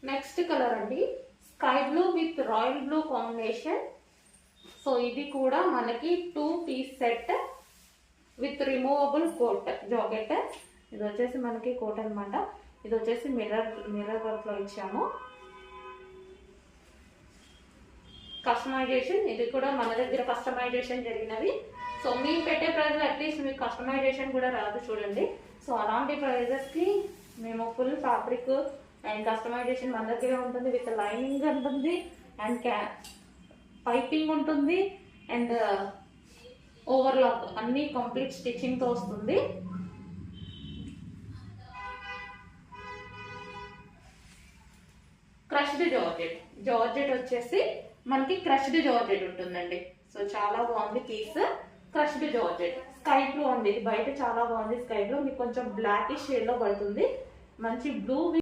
Next colour అండి, sky blue with royal blue combination. So ఇది కూడా మనకి 2 piece set with removable coat jacket. ఇది వచ్చేసి మనకి కోట్ అనమాట. ఇది వచ్చేసి మిర్రర్ వర్క్ లో ఇచ్చాము. కస్టమైజేషన్, ఇది కూడా మన దగ్గర కస్టమైజేషన్ జరిగినవి. సో మేము పెట్టే ప్రైస్ అట్లీస్ట్ మీకు కస్టమైజేషన్ కూడా రాదు చూడండి. సో అలాంటి ప్రైజెస్కి మేము ఫుల్ ఫ్యాబ్రిక్ అండ్ కస్టమైజేషన్ మన దగ్గర ఉంటుంది. విత్ లైనింగ్ ఉంటుంది అండ్ పైపింగ్ ఉంటుంది అండ్ ఓవర్లాక్ అన్ని కంప్లీట్ స్టిచ్చింగ్తో వస్తుంది. క్రష్డ్ జార్జెట్ వచ్చేసి మనకి క్రష్డ్ జార్జెట్ ఉంటుందండి. సో చాలా బాగుంది piece. Crushed georgette sky blue అండి. ఇది బయట చాలా బాగుంది స్కై బ్లూ. మీకు కొంచెం బ్లాకిష్ షేడ్ లో పడుతుంది. మంచి బ్లూ